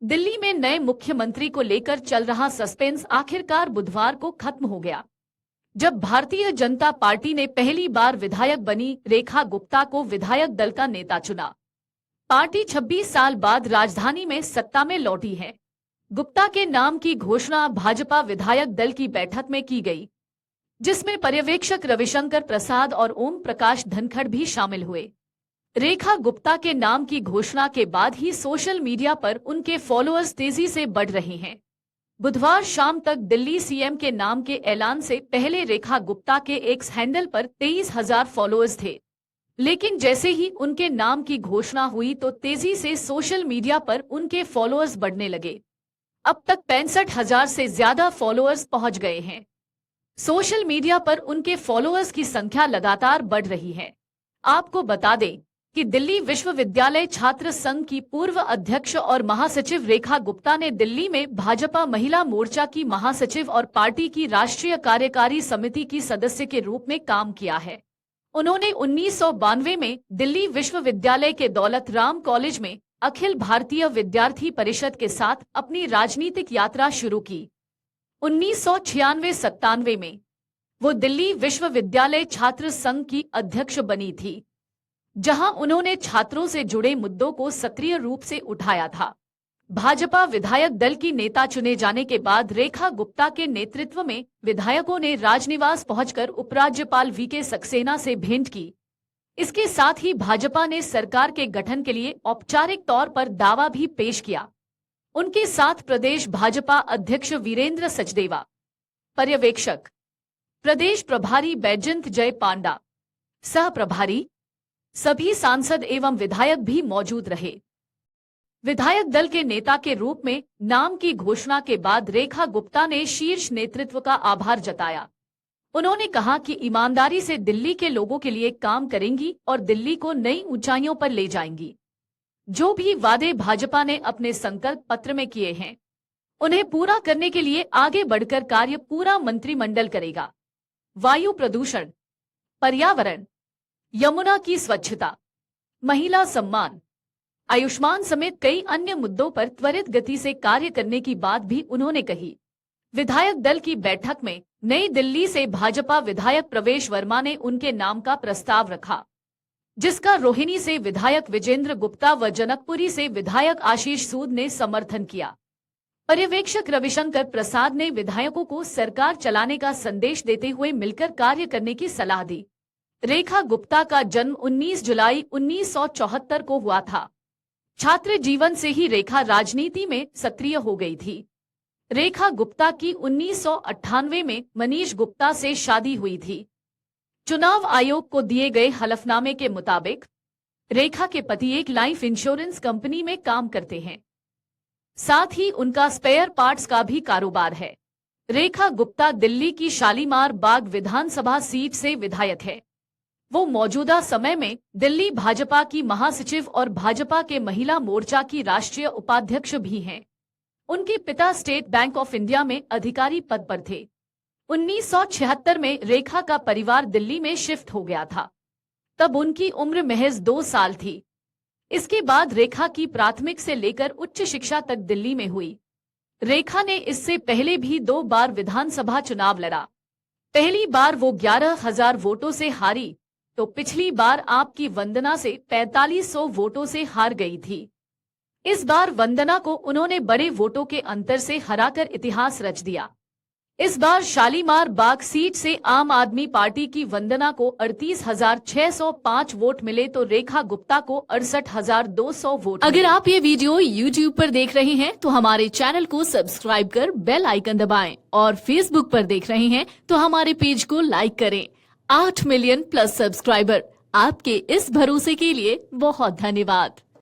दिल्ली में नए मुख्यमंत्री को लेकर चल रहा सस्पेंस आखिरकार बुधवार को खत्म हो गया, जब भारतीय जनता पार्टी ने पहली बार विधायक बनी रेखा गुप्ता को विधायक दल का नेता चुना। पार्टी 26 साल बाद राजधानी में सत्ता में लौटी है। गुप्ता के नाम की घोषणा भाजपा विधायक दल की बैठक में की गई, जिसमें पर्यवेक्षक रविशंकर प्रसाद और ओम प्रकाश धनखड़ भी शामिल हुए। रेखा गुप्ता के नाम की घोषणा के बाद ही सोशल मीडिया पर उनके फॉलोअर्स तेजी से बढ़ रहे हैं। बुधवार शाम तक दिल्ली सीएम के नाम के ऐलान से पहले रेखा गुप्ता के एक्स हैंडल पर 23,000 फॉलोअर्स थे, लेकिन जैसे ही उनके नाम की घोषणा हुई तो तेजी से सोशल मीडिया पर उनके फॉलोअर्स बढ़ने लगे। अब तक 65,000 से ज्यादा फॉलोअर्स पहुंच गए हैं। सोशल मीडिया पर उनके फॉलोअर्स की संख्या लगातार बढ़ रही है। आपको बता दें कि दिल्ली विश्वविद्यालय छात्र संघ की पूर्व अध्यक्ष और महासचिव रेखा गुप्ता ने दिल्ली में भाजपा महिला मोर्चा की महासचिव और पार्टी की राष्ट्रीय कार्यकारी समिति की सदस्य के रूप में काम किया है। उन्होंने 1992 में दिल्ली विश्वविद्यालय के दौलत राम कॉलेज में अखिल भारतीय विद्यार्थी परिषद के साथ अपनी राजनीतिक यात्रा शुरू की। 1996-97 में वो दिल्ली विश्वविद्यालय छात्र संघ की अध्यक्ष बनी थी, जहां उन्होंने छात्रों से जुड़े मुद्दों को सक्रिय रूप से उठाया था। भाजपा विधायक दल की नेता चुने जाने के बाद रेखा गुप्ता के नेतृत्व में विधायकों ने राजनिवास पहुंचकर उपराज्यपाल वीके सक्सेना से भेंट की। इसके साथ ही भाजपा ने सरकार के गठन के लिए औपचारिक तौर पर दावा भी पेश किया। उनके साथ प्रदेश भाजपा अध्यक्ष वीरेंद्र सचदेवा, पर्यवेक्षक प्रदेश प्रभारी बैजंत जय पांडा, सह प्रभारी सभी सांसद एवं विधायक भी मौजूद रहे। विधायक दल के नेता के रूप में नाम की घोषणा के बाद रेखा गुप्ता ने शीर्ष नेतृत्व का आभार जताया। उन्होंने कहा कि ईमानदारी से दिल्ली के लोगों के लिए काम करेंगी और दिल्ली को नई ऊंचाइयों पर ले जाएंगी। जो भी वादे भाजपा ने अपने संकल्प पत्र में किए हैं, उन्हें पूरा करने के लिए आगे बढ़कर कार्य पूरा मंत्रिमंडल करेगा। वायु प्रदूषण, पर्यावरण, यमुना की स्वच्छता, महिला सम्मान, आयुष्मान समेत कई अन्य मुद्दों पर त्वरित गति से कार्य करने की बात भी उन्होंने कही। विधायक दल की बैठक में नई दिल्ली से भाजपा विधायक प्रवेश वर्मा ने उनके नाम का प्रस्ताव रखा, जिसका रोहिणी से विधायक विजेंद्र गुप्ता व जनकपुरी से विधायक आशीष सूद ने समर्थन किया। पर्यवेक्षक रविशंकर प्रसाद ने विधायकों को सरकार चलाने का संदेश देते हुए मिलकर कार्य करने की सलाह दी। रेखा गुप्ता का जन्म 19 जुलाई 1974 को हुआ था। छात्र जीवन से ही रेखा राजनीति में सक्रिय हो गई थी। रेखा गुप्ता की 1998 में मनीष गुप्ता से शादी हुई थी। चुनाव आयोग को दिए गए हलफनामे के मुताबिक रेखा के पति एक लाइफ इंश्योरेंस कंपनी में काम करते हैं, साथ ही उनका स्पेयर पार्ट्स का भी कारोबार है। रेखा गुप्ता दिल्ली की शालीमार बाग विधानसभा सीट से विधायक है। वो मौजूदा समय में दिल्ली भाजपा की महासचिव और भाजपा के महिला मोर्चा की राष्ट्रीय उपाध्यक्ष भी हैं। उनके पिता स्टेट बैंक ऑफ इंडिया में अधिकारी पद पर थे। 1976 में रेखा का परिवार दिल्ली में शिफ्ट हो गया था। तब उनकी उम्र महज 2 साल थी। इसके बाद रेखा की प्राथमिक से लेकर उच्च शिक्षा तक दिल्ली में हुई। रेखा ने इससे पहले भी 2 बार विधानसभा चुनाव लड़ा। पहली बार वो 11,000 वोटों से हारी, तो पिछली बार आपकी वंदना से 4500 वोटों से हार गई थी। इस बार वंदना को उन्होंने बड़े वोटों के अंतर से हराकर इतिहास रच दिया। इस बार शालीमार बाग सीट से आम आदमी पार्टी की वंदना को 38,605 वोट मिले तो रेखा गुप्ता को 68,200 वोट। अगर आप ये वीडियो YouTube पर देख रहे हैं तो हमारे चैनल को सब्सक्राइब कर बेल आइकन दबाएं, और Facebook पर देख रहे हैं तो हमारे पेज को लाइक करें। 8 मिलियन प्लस सब्सक्राइबर, आपके इस भरोसे के लिए बहुत धन्यवाद।